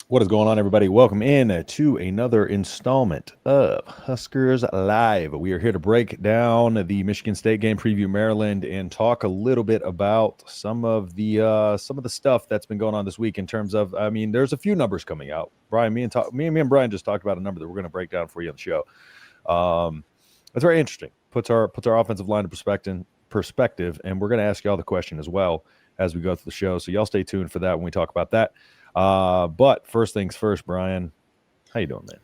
What is going on, everybody? Welcome in to another installment of Huskers Live. We are here to break down the Michigan State game, preview Maryland, and talk a little bit about some of the stuff that's been going on this week in terms of. I mean, there's a few numbers coming out. Brian, me and Brian just talked about a number that we're going to break down for you on the show. It's very interesting. Puts our offensive line in perspective, and we're going to ask y'all the question as well as we go through the show. So y'all stay tuned for that when we talk about that. But first things first, Brian, how you doing, man?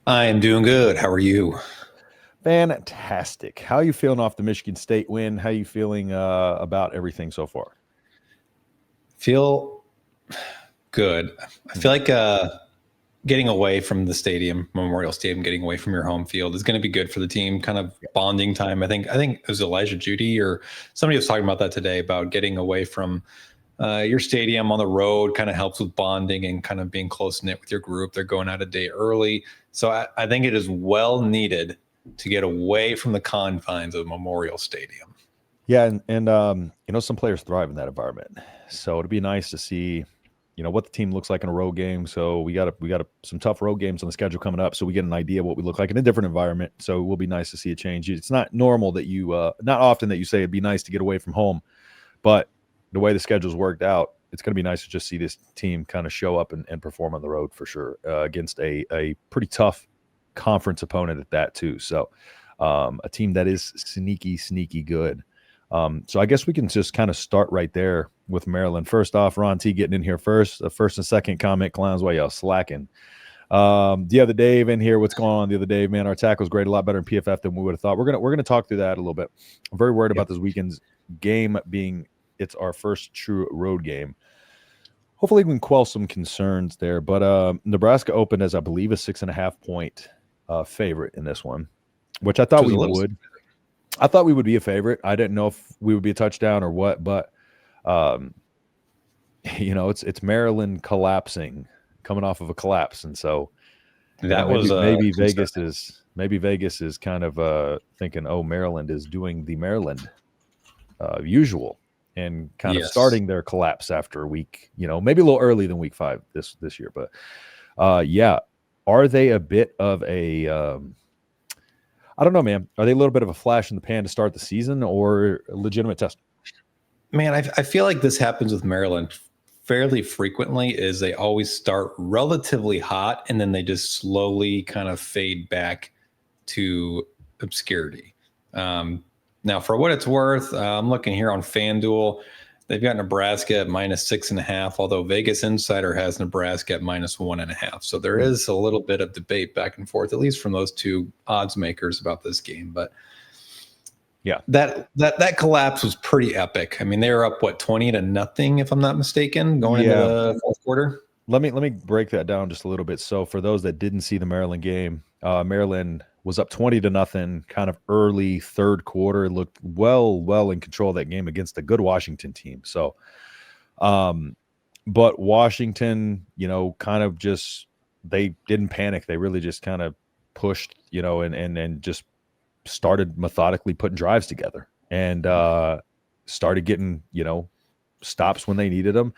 I am doing good. How are you? Fantastic. How are you feeling off the Michigan State win? How are you feeling about everything so far? Feel good. I feel like getting away from the stadium, Memorial Stadium, getting away from your home field is going to be good for the team. Kind of bonding time. I think it was Elijah Judy or somebody was talking about that today about getting away from your stadium on the road. Kind of helps with bonding and kind of being close knit with your group. They're going out a day early, so I think it is well needed to get away from the confines of Memorial Stadium. Yeah, and some players thrive in that environment, so it'd be nice to see what the team looks like in a road game. So we got some tough road games on the schedule coming up, so we get an idea of what we look like in a different environment. So it will be nice to see a change. It's not normal that not often that you say it'd be nice to get away from home, but the way the schedule's worked out, it's going to be nice to just see this team kind of show up and perform on the road for sure against a pretty tough conference opponent at that too. So a team that is sneaky good. So I guess we can just kind of start right there with Maryland. First off, Ron T getting in here first. The first and second comment, clowns, why y'all slacking? The other Dave in here. What's going on? The other Dave, man, our tackle's great, a lot better in PFF than we would have thought. We're gonna talk through that a little bit. I'm very worried about this weekend's game being it's our first true road game. Hopefully we can quell some concerns there. But Nebraska opened as I believe a 6.5 point favorite in this one, which I thought we would. I thought we would be a favorite. I didn't know if we would be a touchdown or what, but it's Maryland collapsing, coming off of a collapse, and so that maybe Vegas is kind of thinking, oh, Maryland is doing the Maryland usual and kind of starting their collapse after a week, maybe a little early than week 5 this year, but are they a bit of a I don't know, man. Are they a little bit of a flash in the pan to start the season or a legitimate test? Man, I feel like this happens with Maryland fairly frequently is they always start relatively hot and then they just slowly kind of fade back to obscurity. Now, for what it's worth, I'm looking here on FanDuel. They've got Nebraska at -6.5, although Vegas Insider has Nebraska at -1.5. So there is a little bit of debate back and forth, at least from those two odds makers about this game. But yeah, that collapse was pretty epic. I mean, they were up 20-0, if I'm not mistaken, going into the fourth quarter. Let me break that down just a little bit. So for those that didn't see the Maryland game, Maryland was up 20-0 kind of early third quarter. It looked well in control of that game against a good Washington team. So, but Washington, kind of just, they didn't panic. They really just kind of pushed, and just started methodically putting drives together and started getting, stops when they needed them.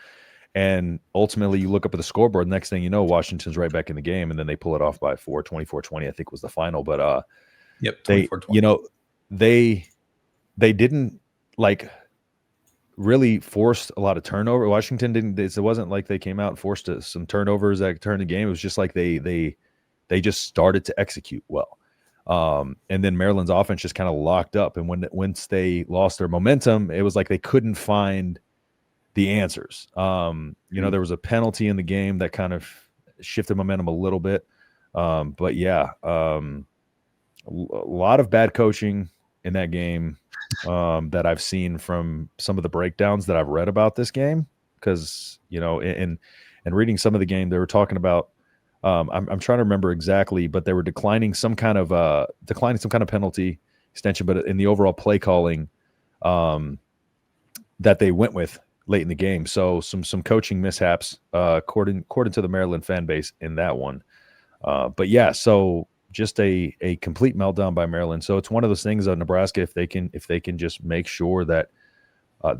And ultimately, you look up at the scoreboard. Next thing you know, Washington's right back in the game, and then they pull it off by 24-20. I think was the final. But they didn't really force a lot of turnover. Washington didn't. It wasn't like they came out and forced some turnovers that turned the game. It was just like they just started to execute well. And then Maryland's offense just kind of locked up. And once they lost their momentum, it was like they couldn't find the answers. There was a penalty in the game that kind of shifted momentum a little bit. But a lot of bad coaching in that game that I've seen from some of the breakdowns that I've read about this game. Because, and reading some of the game, they were talking about, I'm trying to remember exactly, but they were declining some kind of penalty extension, but in the overall play calling that they went with late in the game. So some coaching mishaps, according to the Maryland fan base in that one. So just a complete meltdown by Maryland. So it's one of those things of Nebraska, if they can just make sure that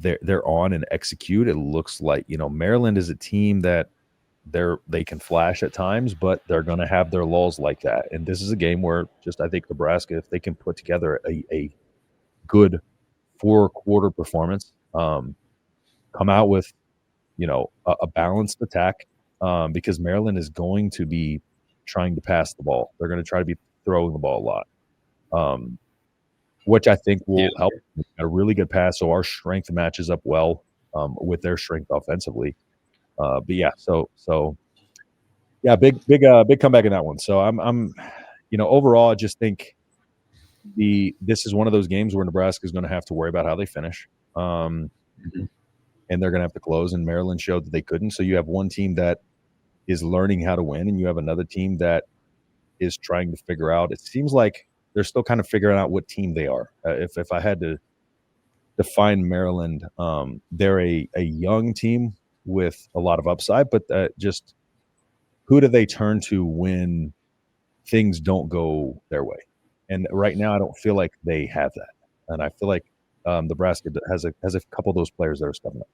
they're on and execute, it looks like, Maryland is a team that they can flash at times, but they're going to have their lulls like that. And this is a game where just I think Nebraska, if they can put together a good 4-quarter performance, come out with a balanced attack, because Maryland is going to be trying to pass the ball. They're going to try to be throwing the ball a lot, which I think will help. A really good pass, so our strength matches up well with their strength offensively. But yeah, so yeah, big comeback in that one. So I'm overall, I just think this is one of those games where Nebraska is going to have to worry about how they finish. And they're going to have to close, and Maryland showed that they couldn't. So you have one team that is learning how to win, and you have another team that is trying to figure out. It seems like they're still kind of figuring out what team they are. If I had to define Maryland, they're a young team with a lot of upside, but just who do they turn to when things don't go their way? And right now, I don't feel like they have that. And I feel like Nebraska has a couple of those players that are stepping up.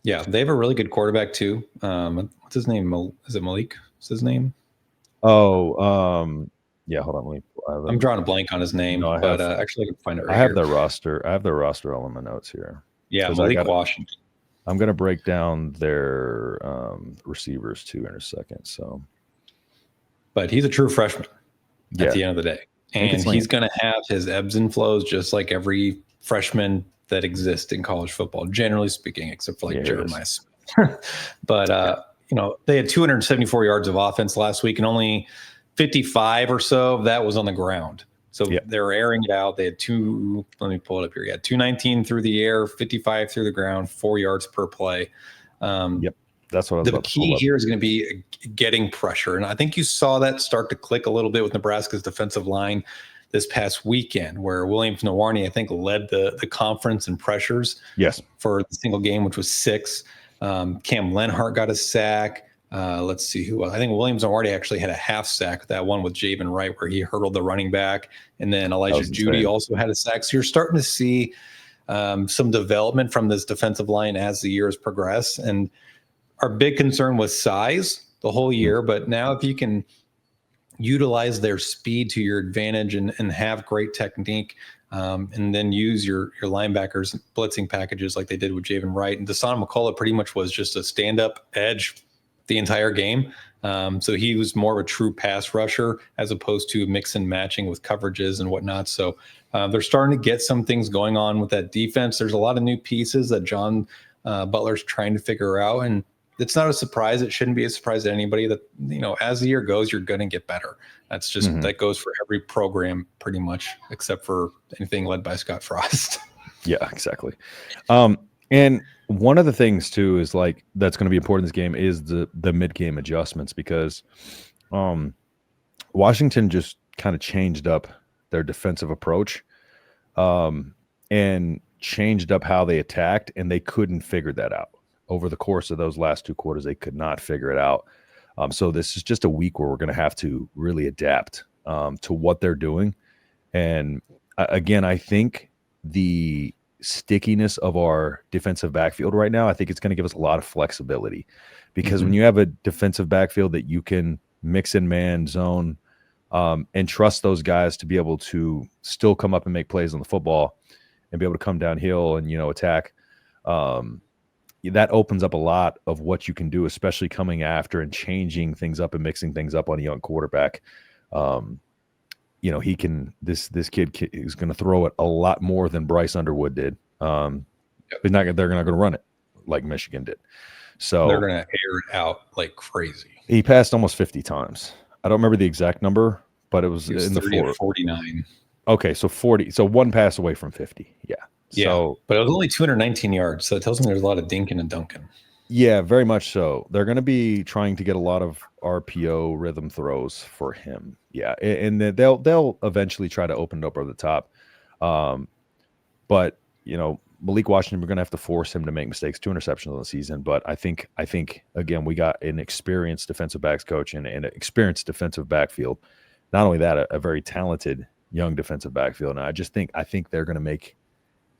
Yeah, they have a really good quarterback too. What's his name? Is it Malik? Is his name? Oh, yeah. Hold on. I'm drawing a blank on his name, but actually I can find it right here. I have their roster all in my notes here. Yeah, Malik Washington. I'm going to break down their receivers too in a second. So, but he's a true freshman at the end of the day, and he's going to have his ebbs and flows just like every freshman that exists in college football, generally speaking, except for Jeremiah Smith. But they had 274 yards of offense last week, and only 55 or so of that was on the ground. So they're airing it out. They had let me pull it up here. Yeah, 219 through the air, 55 through the ground, 4 yards per play. That's what I was the key here is going to be getting pressure. And I think you saw that start to click a little bit with Nebraska's defensive line this past weekend, where Williams-Nwaneri, I think, led the conference in pressures for the single game, which was 6. Cam Lenhart got a sack. Let's see who else. I think Williams-Nwaneri actually had a half sack, that one with Javon Wright where he hurdled the running back. And then Elijah Judy also had a sack. So you're starting to see some development from this defensive line as the years progress. And our big concern was size the whole year. But now if you can utilize their speed to your advantage and have great technique, and then use your linebackers blitzing packages like they did with Javon Wright. And Deshaun McCullough pretty much was just a stand-up edge the entire game. So he was more of a true pass rusher as opposed to mix and matching with coverages and whatnot. So they're starting to get some things going on with that defense. There's a lot of new pieces that John Butler's trying to figure out. And it's not a surprise. It shouldn't be a surprise to anybody that, as the year goes, you're going to get better. That's just, that goes for every program pretty much, except for anything led by Scott Frost. Yeah, exactly. And one of the things too is that's going to be important in this game is the mid-game adjustments, because Washington just kind of changed up their defensive approach and changed up how they attacked, and they couldn't figure that out. Over the course of those last 2 quarters, they could not figure it out. So this is just a week where we're going to have to really adapt to what they're doing. And again, I think the stickiness of our defensive backfield right now, I think it's going to give us a lot of flexibility, because when you have a defensive backfield that you can mix in man, zone, and trust those guys to be able to still come up and make plays on the football and be able to come downhill and, attack, that opens up a lot of what you can do, especially coming after and changing things up and mixing things up on a young quarterback. He can. This kid is going to throw it a lot more than Bryce Underwood did. They're not going to run it like Michigan did. So they're going to air it out like crazy. He passed almost 50 times. I don't remember the exact number, but it was in the 49. Okay, so 40. So one pass away from 50. Yeah. So, but it was only 219 yards, so it tells me there's a lot of dinking and dunking. Yeah, very much so. They're going to be trying to get a lot of RPO rhythm throws for him. Yeah, and they'll eventually try to open it up over the top. But Malik Washington, we're going to have to force him to make mistakes. 2 interceptions on the season, but I think again we got an experienced defensive backs coach and an experienced defensive backfield. Not only that, a very talented young defensive backfield. And I think they're going to make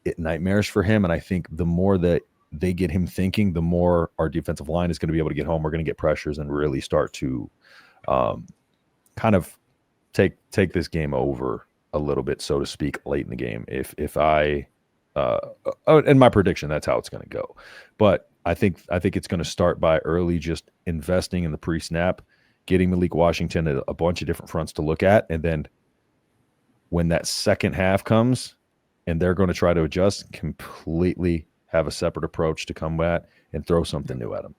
it nightmarish for him. And I think the more that they get him thinking, the more our defensive line is going to be able to get home. We're going to get pressures and really start to kind of take this game over a little bit, so to speak, late in the game. If I in my prediction, that's how it's going to go. But I think it's going to start by early just investing in the pre-snap, getting Malik Washington a bunch of different fronts to look at, and then when that second half comes and they're going to try to adjust, completely have a separate approach to combat and throw something new at him.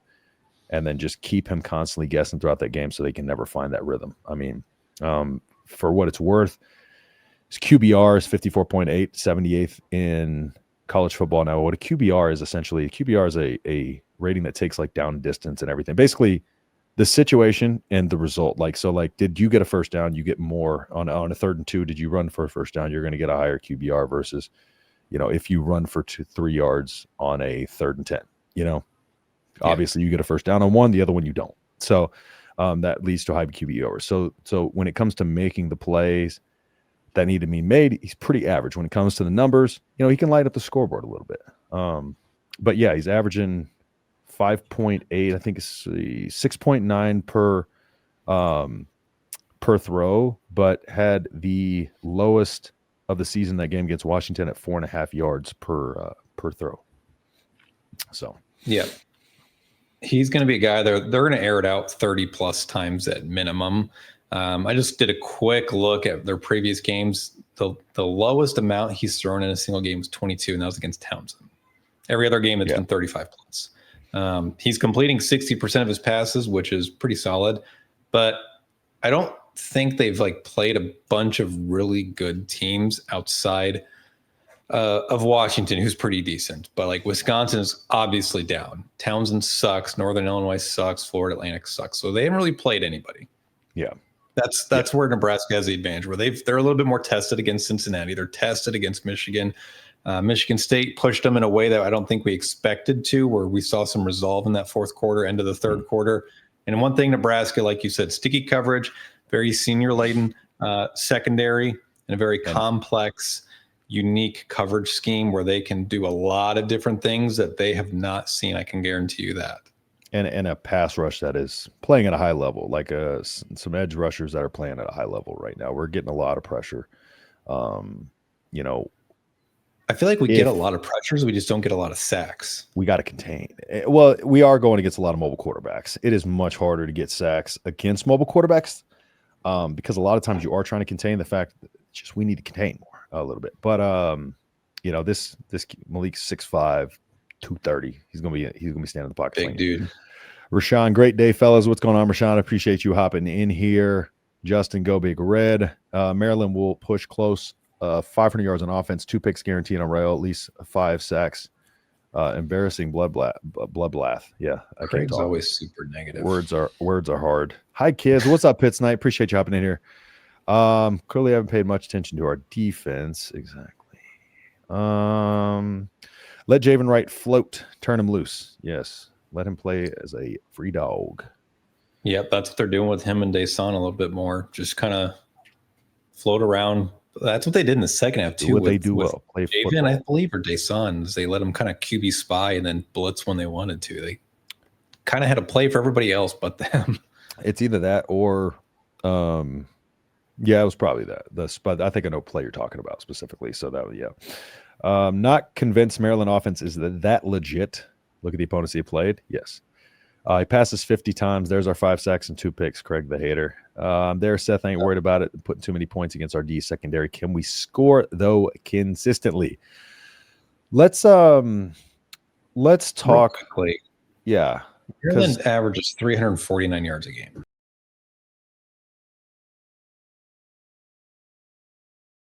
And then just keep him constantly guessing throughout that game so they can never find that rhythm. I mean, for what it's worth, his QBR is 54.8, 78th in college football. Now, what a QBR is essentially, a QBR is a rating that takes like down distance and everything. Basically, the situation and the result. Did you get a first down? You get more on a 3rd and 2. Did you run for a first down? You're going to get a higher QBR versus, if you run for 3 yards on a 3rd and 10, obviously you get a first down on one, the other one you don't. So that leads to a high QBR. So when it comes to making the plays that need to be made, he's pretty average. When it comes to the numbers, he can light up the scoreboard a little bit. But yeah, he's averaging 5.8. I think it's 6.9 per throw, but had the lowest of the season that game against Washington at 4.5 yards per throw. So yeah, he's going to be a guy they're going to air it out 30 plus times at minimum. I just did a quick look at their previous games. The lowest amount he's thrown in a single game was 22, and that was against Townsend. Every other game it's been 35 plus. He's completing 60% of his passes, which is pretty solid, but I don't think they've played a bunch of really good teams outside of Washington, who's pretty decent, but Wisconsin is obviously down. Townsend sucks. Northern Illinois sucks. Florida Atlantic sucks. So they haven't really played anybody. Yeah. That's where Nebraska has the advantage, where they're a little bit more tested against Cincinnati. They're tested against Michigan. Michigan State pushed them in a way that I don't think we expected to, where we saw some resolve in that fourth quarter, end of the third quarter. And one thing, Nebraska, like you said, sticky coverage, very senior-laden secondary, and a very complex, unique coverage scheme where they can do a lot of different things that they have not seen. I can guarantee you that. And a pass rush that is playing at a high level, some edge rushers that are playing at a high level right now. We're getting a lot of pressure. I feel like we get a lot of pressures. We just don't get a lot of sacks. We got to contain. Well, we are going against a lot of mobile quarterbacks. It is much harder to get sacks against mobile quarterbacks because a lot of times you are trying to contain. The fact that just we need to contain more a little bit. But this Malik's 6'5", 230. He's gonna be standing in the pocket. Big dude. Rashawn, great day, fellas. What's going on, Rashawn? I appreciate you hopping in here. Justin, go Big Red. Maryland will push close. 500 yards on offense, 2 picks guaranteed on rail, at least 5 sacks. Embarrassing bloodbath. Yeah, Craig's always super negative. Words are hard. Hi, kids. What's up, Pit Snipe? Appreciate you hopping in here. Clearly haven't paid much attention to our defense. Exactly. Let Javon Wright float. Turn him loose. Yes. Let him play as a free dog. Yep, that's what they're doing with him and Desan a little bit more. Just kind of float around. That's what they did in the second half too. They do well. Play Javon, I believe, or Desan. They let him kind of QB spy and then blitz when they wanted to. They kind of had a play for everybody else but them. It's either that or, it was probably that. But I think I know play you're talking about specifically. So not convinced Maryland offense is that legit. Look at the opponents he played. Yes. He passes 50 times. There's our 5 sacks and 2 picks. Craig the hater. There, Seth ain't worried about it. Putting too many points against our D secondary. Can we score though consistently? Let's talk. Quickly. Yeah. Maryland averages 349 yards a game.